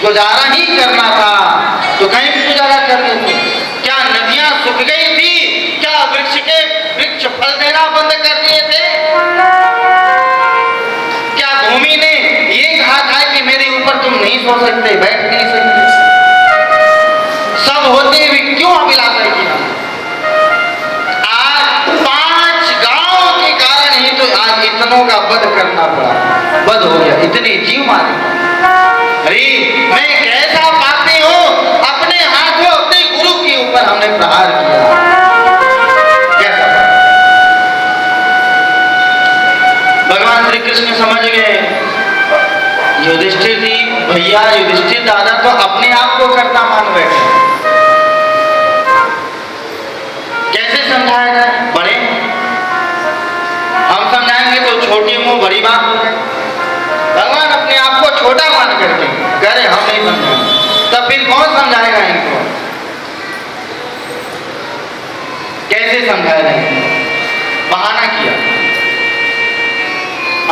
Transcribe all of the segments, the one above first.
गुजारा ही करना था तो कहीं भी गुजारा कर लेते। क्या नदियां सूख गई थी? क्या वृक्ष फल देना बंद कर दिए थे? क्या भूमि ने ये कहा था कि मेरे ऊपर तुम नहीं सो सकते, बैठ नहीं सकते? सब होते हुए क्यों अभिलाषा किया? आज 5 गांव के कारण ही तो आज इतनों का वध करना पड़ा, वध हो गया, इतने जीव मारे। अरे मैं कैसा पापी हूं, अपने हाथों अपने गुरु के ऊपर हमने प्रहार किया। कैसा? भगवान श्री कृष्ण समझ गए युधिष्ठिर जी, भैया युधिष्ठिर दादा तो अपने आप को कर्ता मान बैठे। कैसे समझाया जाए? बड़े हम समझाएंगे तो छोटी मुंह बड़ी बात हो जाए। भगवान अपने आप को छोटा मान करके कह रहे हम नहीं समझाएंगे, तब फिर कौन समझाएगा इनको? कैसे समझाया जाए? बहाना किया।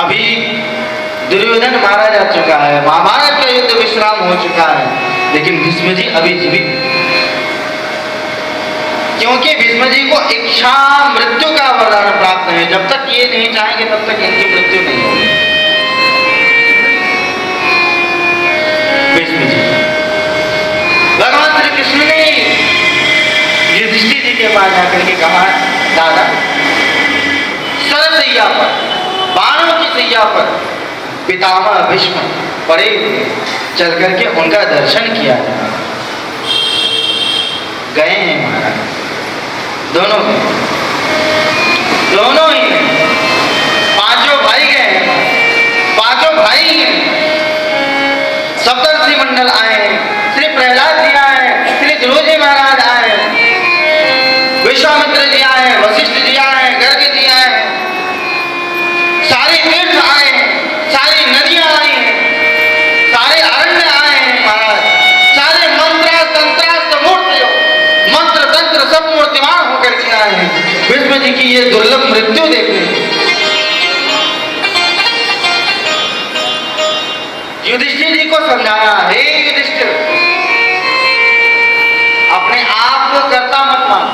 अभी दुर्योधन मारा जा चुका है, महाभारत का युद्ध विश्राम हो चुका है, लेकिन भीष्म जी अभी जीवित, क्योंकि भीष्म जी को इच्छा मृत्यु का वरदान प्राप्त है। जब तक ये नहीं चाहेंगे तब तक इनकी मृत्यु नहीं होगी। भीष्म जी, भगवान श्री कृष्ण ने युधिष्ठिर जी के पास जाकर के कहा, दादा सरसैया पर, बाणों की सैया पर पितामह भीष्म पड़े हुए, चल करके उनका दर्शन किया। गए हैं महाराज, दोनों ही 5 भाई गए हैं, 5 भाई सप्तर्षि मंडल आए, श्री प्रहलाद जी आए, श्री ध्रुव जी महाराज आए, विश्वामित्र जी आए, वशिष्ठ जी आए, गर्ग जी आए, सारे तीर्थ आए, सारी नदियां आई, सारे अरण्य आए महाराज, सारे मंत्र तंत्र सब मूर्तिमान होकर के आए हैं भीष्म जी की ये दुर्लभ मृत्यु देखने। युधिष्ठिर जी को समझाया, हे युधिष्ठिर, अपने आप को कर्ता मत मान,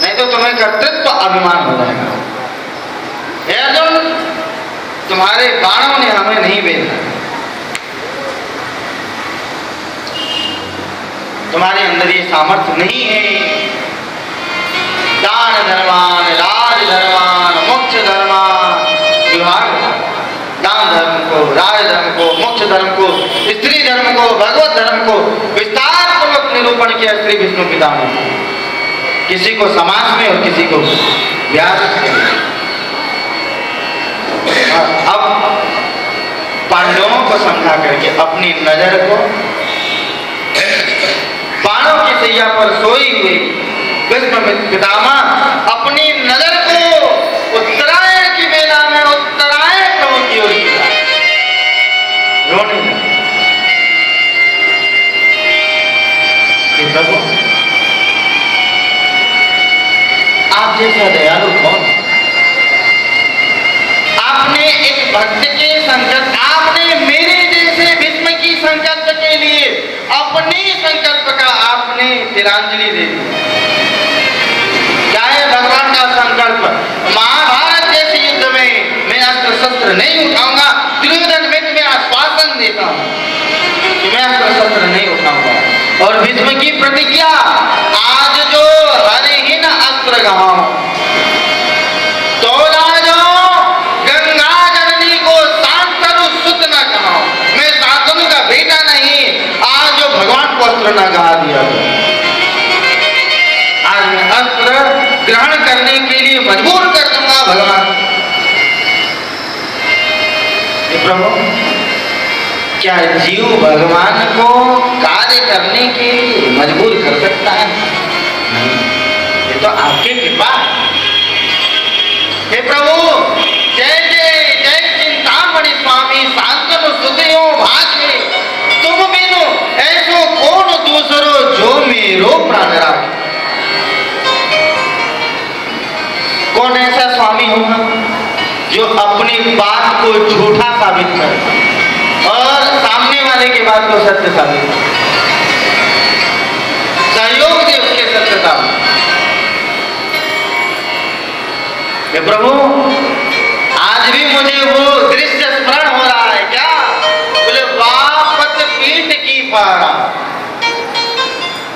नहीं तो तुम्हें कर्तृत्व अभिमान हो जाएगा। हे अर्जुन, तुम्हारे बाणों ने हमें नहीं बेचा, तुम्हारे अंदर ये सामर्थ्य नहीं है। दान धर्मान, राज धर्मान, मोक्ष धर्मान विभाग, दान धर्म को, राज धर्म को, मोक्ष धर्म को, स्त्री धर्म को, भगवत धर्म को विस्तार पूर्वक निरूपण किया श्री विष्णु पितामह ने, किसी को समाज में और किसी को व्यास में। अब पांडवों को समझा करके अपनी नजर को बाणों की सैया पर सोई हुई भीष्म पितामह अपनी नजर को उत्तरायण की बेला में उत्तरायण प्रभु की ओर रोने लगे। प्रभु, आप जैसा दयालु कौन? आपने एक भक्त के संकल्प, आपने मेरे जैसे भीष्म की संकल्प के लिए अपने संकल्प का आपने तिलांजलि दे दी। क्या है भगवान का संकल्प? महाभारत जैसे युद्ध में मैं अस्त्र शस्त्र नहीं उठाऊंगा। दुर्योधन में तुम्हें आश्वासन देता हूं कि मैं अस्त्र शस्त्र नहीं उठाऊंगा। और भीष्म की प्रतिज्ञा, आज जो हरिहीन अस्त्र गहाऊं, तोला जो गंगा जननी को शांतनु सुत न कहाऊं, मैं शांतनु का बेटा नहीं, आज जो भगवान को अस्त्र न गहा दिया, आज मैं अस्त्र ग्रहण करने के लिए मजबूर कर दूंगा भगवान। प्रभु, क्या जीव भगवान को कार्य करने के लिए मजबूर कर सकता है? नहीं, ये तो आपकी कृपा। हे प्रभु, जय जय जय चिंतामणि स्वामी शांतनु सुतयो भाग्य, तुम बिनु ऐसो कौन दूसरो जो मेरो प्राण राखे। कौन ऐसा स्वामी होगा जो अपनी बात को झूठा साबित करे और सामने बात को सत्य साबित, सहयोग दे उसके सत्यता में। हे प्रभु, आज भी मुझे वो दृश्य स्मरण हो रहा है। क्या बोले, वापस पीठ की फाड़ा,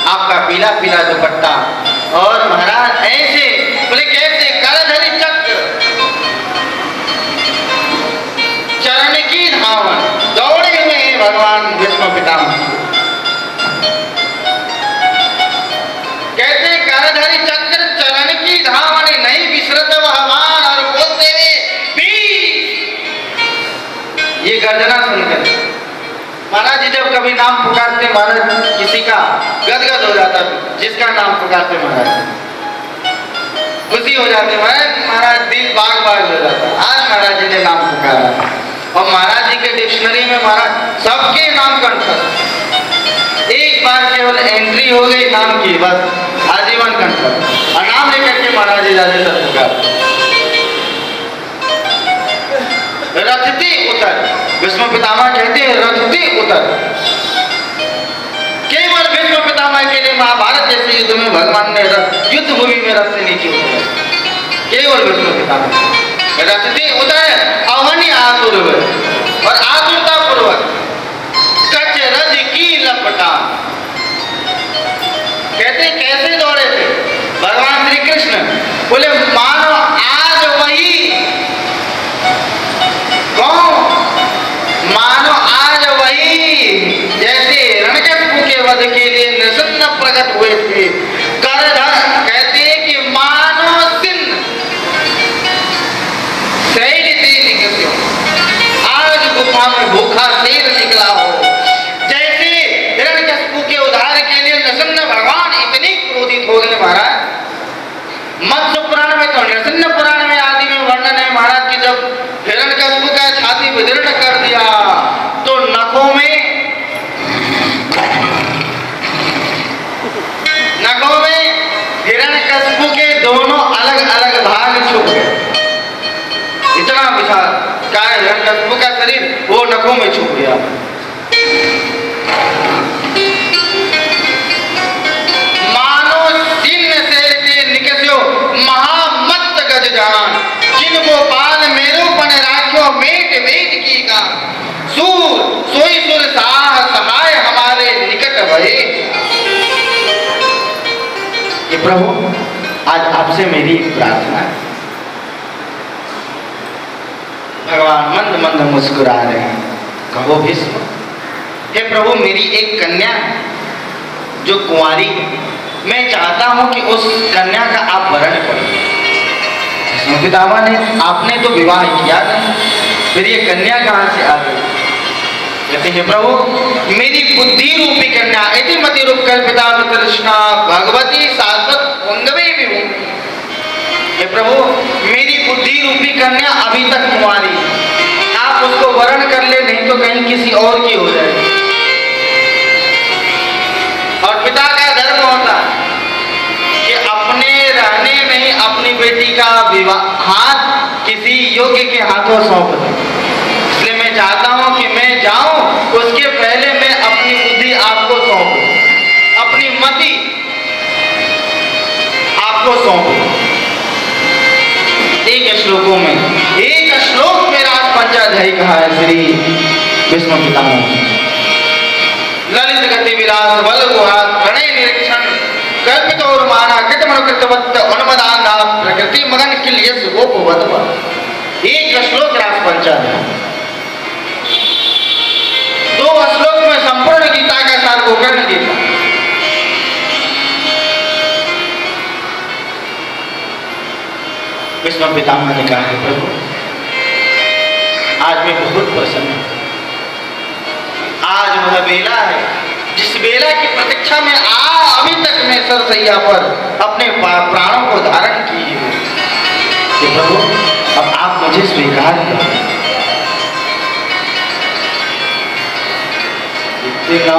आपका पीला पीला दुपट्टा, और महाराज ऐसे बोले कैसे करधरी चक्र, चरण की धावन, दौड़े हुए हैं भगवान भीष्म पितामह। कहते करधरी चक्र चरण की धावन, नहीं विसरत वह वाण, और बोलते हुए ये गर्जना सुनकर महाराज जी जब कभी नाम पुकारते, महाराज किसी का गदगद हो जाता, जिसका नाम पुकारते महाराज खुशी हो जाते, महाराज दिल बाग बाग हो जाता। आज महाराज जी ने नाम पुकारा, और महाराज जी के डिक्शनरी में महाराज सबके नाम कंठस्थ, एक बार केवल एंट्री हो गई नाम की, बस आजीवन कंठस्थ, और नाम लेकर के महाराज जी जाते सब पुकार। रथती उतर, भीष्म पितामह कहते हैं रथती उतर। केवल भीष्म पितामह के लिए महाभारत जैसे युद्ध में भगवान ने युद्ध भूमि में रथ से नीचे उतरा, केवल भीष्म पितामह रथती उतर, अवनी आतुर, और आतुरता पूर्वक कच रज की लपटा। कहते कैसे दौड़े थे भगवान श्री कृष्ण, बोले मानो आज वही, मानो आज वही जैसे रणकस्पु के वध के लिए नृसिंह प्रकट हुए थे। कहते हैं कि मानो सिंह शैल से निकले, आज गुफा में भूखा शेर निकला हो, जैसे रणकस्पु के उद्धार के लिए नृसिंह भगवान इतने क्रोधित हो गए। महाराज मत्स्य पुराण में तो नृसिंह पुराण में आदि में वर्णन है महाराज की, जब हिरण्यकश्यप का छाती विदीर्ण कर दिया तो नखों में हिरण्यकश्यप के दोनों अलग अलग भाग छुप गए। इतना विशाल काय हिरण्यकश्यप का शरीर वो नखों में छुप गया। मानो चिन्ह से निकस्यो महामत्त गज जान, जिन गोपाल मेरुपन राख्यो मेट वेद की का, सूर सोई सुर साह सहाय हमारे निकट भये। ये प्रभु आज आपसे मेरी प्रार्थना है। भगवान मंद मंद मुस्कुरा रहे हैं। कहो भीष्म, हे प्रभु मेरी एक कन्या है जो कुंवारी है, मैं चाहता हूं कि उस कन्या का आप वरण करें। पितामह ने आपने तो विवाह किया नहीं, फिर ये कन्या कहां से आ गई? कहते हैं प्रभु मेरी बुद्धि रूपी कन्या इति मति रूप कल्पिता कृष्णा भगवती शाश्वत पुंगवे विभूमि। हे प्रभु मेरी बुद्धि रूपी कन्या अभी तक कुंवारी, आप उसको वरण कर ले, नहीं तो कहीं किसी और की हो जाए। और पिता का धर्म होता है कि अपने रहने में ही अपनी बेटी का विवाह हाथ किसी योग्य के हाथों सौंप दे। इसलिए मैं चाहता हूं कि मैं जाऊं, उसके पहले मैं अपनी बुद्धि आपको सौंप दूं, अपनी मति आपको सौंप दूं। एक श्लोकों में, एक श्लोक में राज पंचाध्यायी कहा है श्री भीष्म पितामह। ललित गति विलास बल गुहात प्रणय निरीक्षण कल्पित और माना कृतमन कृतवत्त अनुमदान प्रकृति मगन किल यस गोपवत। एक श्लोक राज पंचाध्याय, दो श्लोक में संपूर्ण गीता का सार गोकर्ण गीता। भीष्म पितामह ने कहा है प्रभु आज मैं बहुत प्रसन्न हूं। आज वह बेला है जिस बेला की प्रतीक्षा में अभी तक मैं सरसैया पर अपने प्राणों को धारण किए हुए। कि प्रभु अब आप मुझे स्वीकार करें। इतना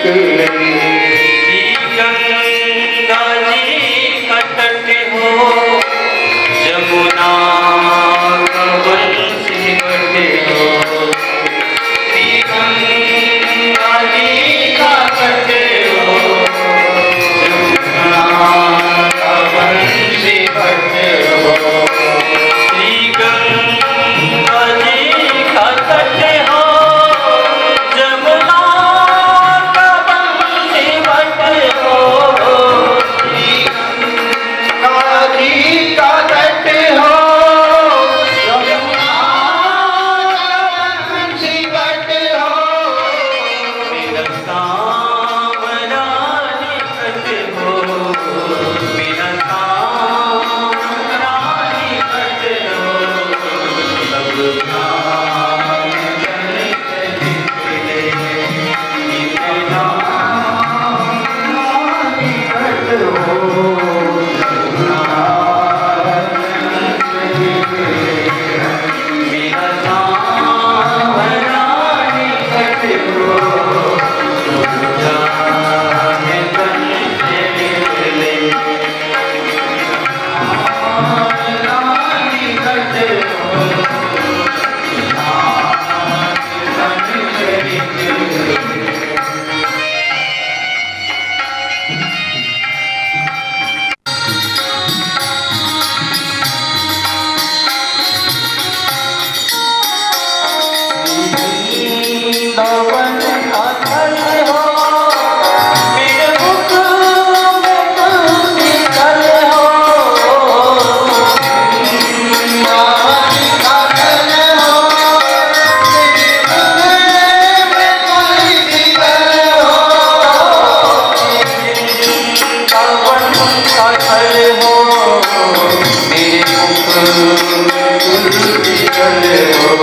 निकले। गंगा जी का तट हो, जमुना का बंसी बटे हो। श्री गंगा जी का तट हो, जमुना का बंसी बटे हो। श्री गंगा जी का तट हो, जमुना का बंसी बटे हो। श्री गंगा जी का तट हो, जमुना का बंसी बट हो। मेरा सांवरा निकट हो, मेरा सांवरा निकट हो। सब काम जन निकले, निकला निकट हो। मेरा सांवरा निकट हो, जाने तन से निकले। सांवरा निकट हो, जाने तन से निकले। वृंदावन अथल हो, मेरे मुख में तुलसी कल हो। वृंदावन अथल हो, मेरे मुख में तुलसी कल हो। वृंदावन अथल हो, मेरे मुख में तुलसी कल हो।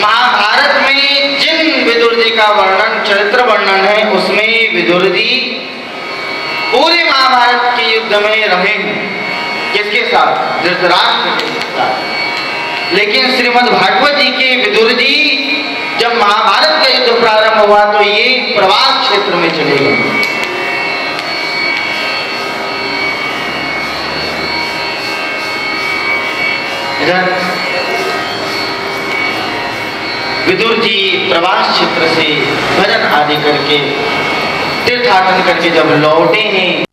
महाभारत में जिन विदुर जी का वर्णन, चरित्र वर्णन है, उसमें विदुर जी पूरे महाभारत के युद्ध में रहे हैं। किसके साथ? धृतराष्ट्र के साथ। लेकिन श्रीमद् भागवत जी के विदुर जी जब महाभारत का युद्ध प्रारंभ हुआ तो ये प्रवास क्षेत्र में चले गए। इधर विदुर जी प्रवास क्षेत्र से भजन आदि करके तीर्थाटन करके जब लौटे हैं